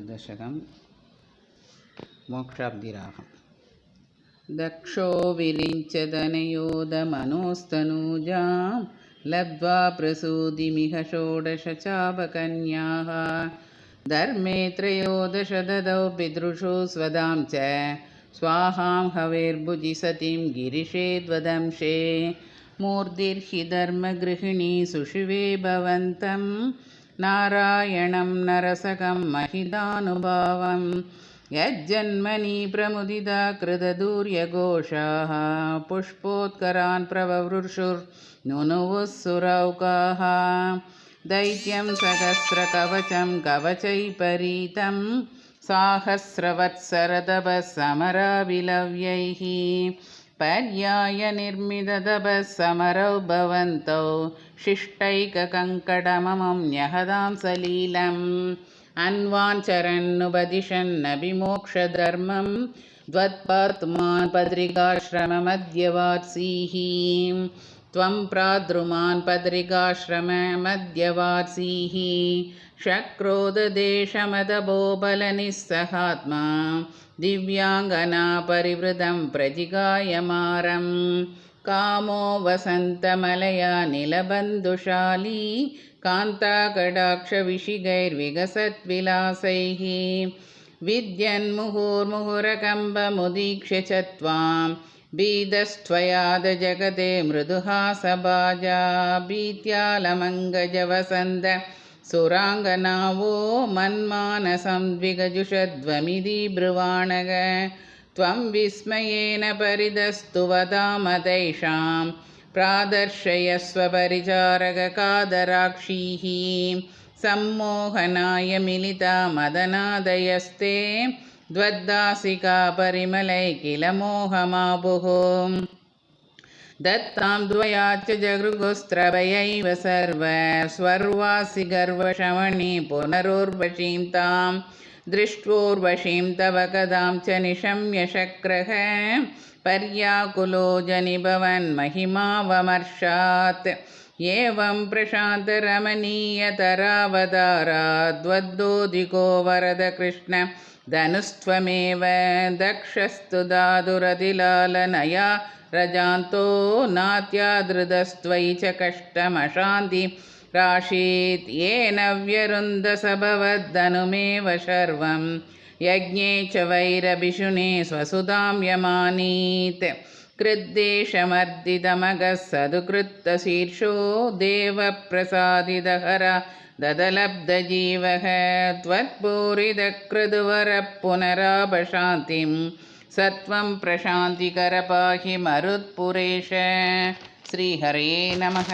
दशकं मोक्षाब्धिरागम्। दक्षो विरिञ्चदनयोदमनोस्तनूजां लब्ध्वा प्रसूतिमिह षोडशचापकन्याः। धर्मे त्रयोदश ददौ पितृषु स्वदां च स्वाहां हवेर्भुजि सतीं गिरिशेद्वदंशे। मूर्तिर्हि धर्मगृहिणी सुशिवे भवन्तं नारायणं नरसकं महिदानुभावं। यज्जन्मनि प्रमुदिता कृतदूर्यघोषाः पुष्पोत्करान् प्रववृषुर्नुनुवुः सुरौकाः। दैत्यं सहस्रकवचं कवचैपरीतं साहस्रवत्सरतपः समराविलव्यैः। पर्यायनिर्मिततपः समरौ भवन्तौ शिष्टैककङ्कटममं न्यहतां सलीलम्। अन्वाञ्चरन्नुपदिशन्नभिमोक्षधर्मं द्वत्पार्तुमान् पद्रिकाश्रममध्यवार्षीः। त्वं प्राद्रुमान् पद्रिकाश्रममध्यवार्षीः। शक्रोददेशमदबोबलनिस्सहात्मा दिव्याङ्गना परिवृतं प्रजिगायमारं। कामो वसन्तमलया निलबन्धुशाली कान्ताकटाक्षविशिगैर्विगसद्विलासैः। विद्यन्मुहुर्मुहुरकम्बमुदीक्ष्य च त्वां बीतस्त्वयाद जगते मृदुहासभाजा। भीत्यालमङ्गजवसन्त सुराङ्गनावो मन्मानसं द्विगजुषध्वमिति ब्रुवाणः। त्वं विस्मयेन परितस्तु वदाम तैषां प्रादर्शयस्व परिचारककादराक्षीः। सम्मोहनाय मिलिता मदनादयस्ते द्वद्दासिका परिमलै किल मोहमापुः। दत्तां द्वयाच्च जगृगुस्त्रभयैव सर्व स्वर्वासि गर्वशमनी पुनरुर्वशीं तां। दृष्ट्वोर्वशीं तव कदां च निशम्य शक्रः पर्याकुलो जनिभवन्महिमावमर्शात्। एवं प्रशान्तरमणीयतरावताराद्वद्दोदिको वरद कृष्ण धनुस्त्वमेव। दक्षस्तु दादुरतिलालनया रजान्तो नात्यादृतस्त्वयि च कष्टमशान्ति राशीत्। येन व्यरुन्धसभवद्धनुमेव शर्वं यज्ञे च वैरभिषुणे स्वसुतां यमानीत्। कृद्देशमर्दितमगः सदुकृत्तशीर्षो देवप्रसादितहर ददलब्धजीवः। त्वत्पूरितकृदुवरः पुनरापशान्तिं सत्वं प्रशान्तिकर पाहि मरुत्पुरेश। श्रीहरये नमः।